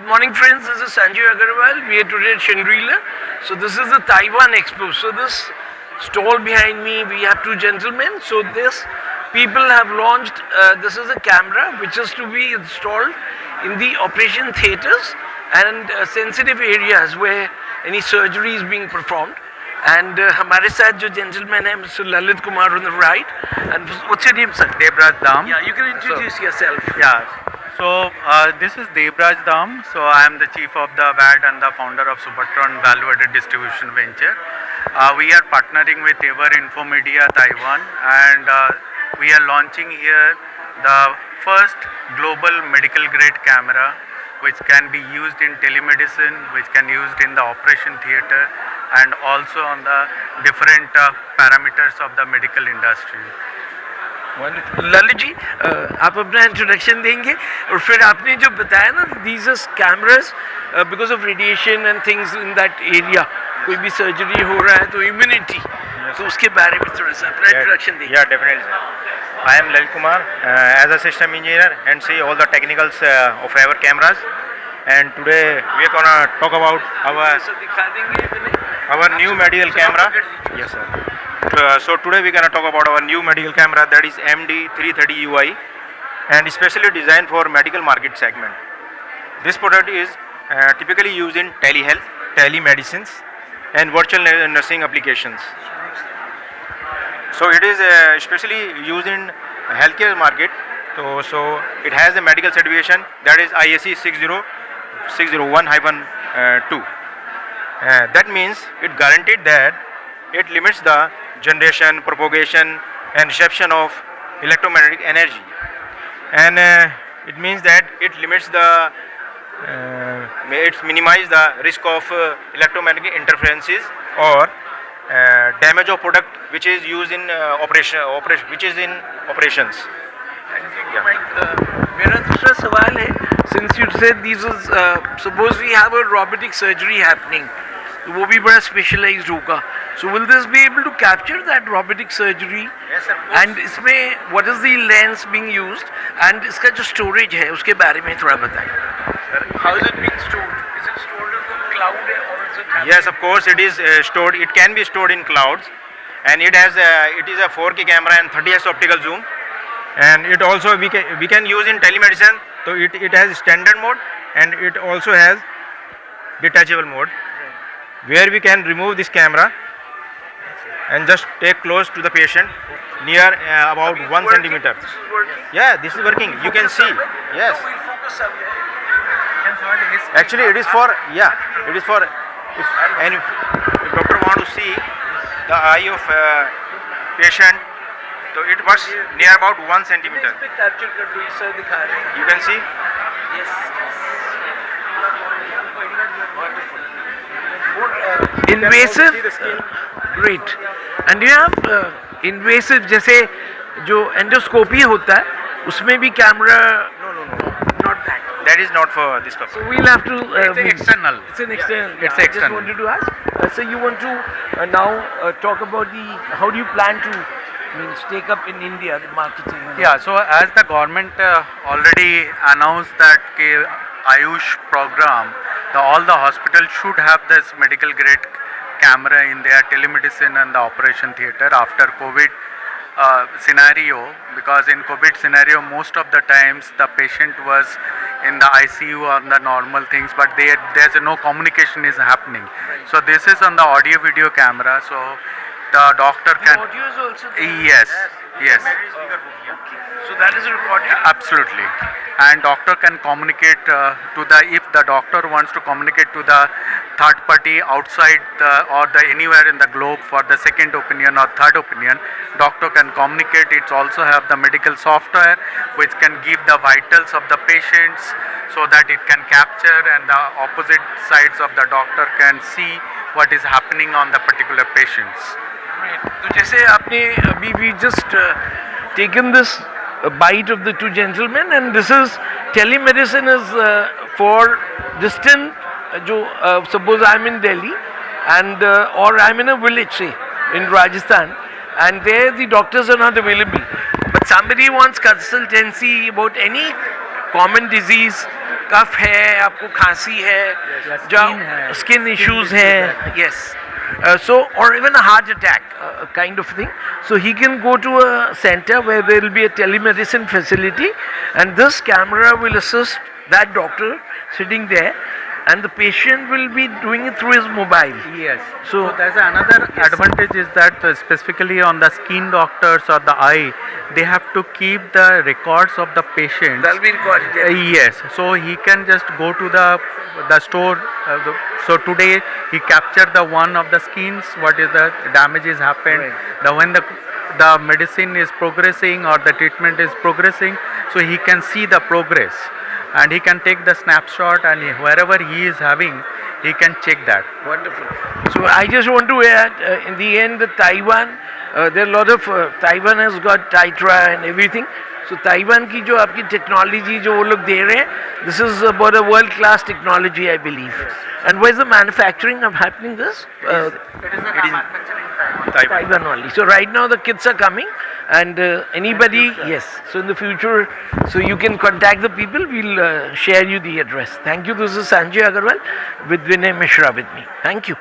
Good morning, friends. This is Sanjay Agarwal. We are today at Shangri-La. So this is the Taiwan Expo. So this stall behind me, we have two gentlemen. So this people have launched. This is a camera which is to be installed in the operation theatres and sensitive areas where any surgery is being performed. And हमारे साथ जो gentleman है, Mr. Lalit Kumar on the right. And what's your name, sir? Debraj Dam. Yeah, you can introduce yourself. Yeah. So this is Debraj Dam. So I am the chief of the VAT and the founder of Supertron Value Added Distribution Venture. We are partnering with Ever Infomedia Taiwan, and we are launching here the first global medical grade camera which can be used in telemedicine, which can be used in the operation theatre and also on the different parameters of the medical industry. Lalit ji आप अपना introduction देंगे और फिर आपने जो बताया ना these are cameras because of radiation and things in that area कोई भी सर्जरी हो रहा है तो इम्यूनिटी तो उसके बारे में थोड़ा सा अपना इंट्रोडक्शन देंगे. Yeah, definitely. I am Lalit Kumar as a system engineer and see all the technicals of our cameras. And today we are gonna talk about दिखा देंगे our new medical camera. Yes, sir. So today we are gonna talk about our new medical camera, that is MD330 UI, and especially designed for medical market segment. This product is typically used in telehealth, telemedicines, and virtual nursing applications. So it is especially used in healthcare market. So it has a medical certification, that is ISE 60601-2. That means it guaranteed that it limits the generation, propagation and reception of electromagnetic energy, and it means that it limits the it minimize the risk of electromagnetic interferences or damage of product which is used in operations. मेरा दूसरा सवाल है, since you said these is suppose we have a robotic surgery happening, तो वो भी बड़ा specialized होगा. So will this be able to capture that robotic surgery? Yes, sir. And इसमें what is the lens being used and इसका जो storage है उसके बारे में थोड़ा बताएं. How is it being stored? Is it stored in the cloud or is it? Yes, of course it is stored. It can be stored in clouds, and it has it is a 4K camera and 30x optical zoom, and it also we can use in telemedicine. So it has standard mode and it also has detachable mode, where we can remove this camera and just take close to the patient near about 1 centimeter. This is working. Yeah, this is working. You can see. Yes. No, we'll focus up. Actually, it is for if any if doctor want to see the eye of patient, so it was near about 1 centimeter. इस पे capture कर दो, इस तरह दिखा रहे हैं. You can see. Yes. Wonderful. Invasive. See the skin. Great. And you have invasive जैसे जो endoscopy होता है उसमें भी camera. No. Not that. That is not for this purpose. So we'll have to. It's external. It's an external. It's I external. just wanted to ask. So you want to now talk about how do you plan to take up in India the marketing? Yeah, so as the government already announced that Ayush program, all the hospitals should have this medical grade camera in their telemedicine and the operation theatre after COVID scenario, because in COVID scenario most of the times the patient was in the ICU on the normal things, but there's no communication is happening. So this is on the audio video camera, so the doctor can. Audio is also there. Yes. So that is recorded. Absolutely, and doctor can communicate if the doctor wants to communicate to the third party outside or anywhere in the globe for the second opinion or third opinion, doctor can communicate. It also have the medical software which can give the vitals of the patients so that it can capture, and the opposite sides of the doctor can see what is happening on the particular patients. Great. तो जैसे आपने अभी we just taken this bite of the two gentlemen, and this is telemedicine is for distant. Suppose I'm in Delhi and or I'm in a village, say in Rajasthan, and there the doctors are not available, but somebody wants consultancy about any common disease कफ है, आपको खांसी है, skin skin issues है, yes. So, or even a heart attack kind of thing. So he can go to a center where there will be a telemedicine facility, and this camera will assist that doctor sitting there, and the patient will be doing it through his mobile. Yes. So- So there's another advantage is that specifically on the skin doctors or the eye, they have to keep the records of the patients. That'll be recorded. Yes, so he can just go to the store. So today he captured the one of the skins. What is the damage is happened? Right. When the medicine is progressing or the treatment is progressing, so he can see the progress, and he can take the snapshot, and wherever he is having, he can check that. Wonderful. So I just want to add, in the end, the Taiwan, there are a lot of, Taiwan has got Titra and everything. So Taiwan की जो आपकी technology जो वो लोग दे रहे हैं, this is about a world class technology, I believe. And where's the manufacturing of happening this? Taiwan only. So right now the kids are coming, and anybody, yes. So in the future, so you can contact the people. We'll share you the address. Thank you. This is Sanjay Agarwal with Vinay Mishra with me. Thank you.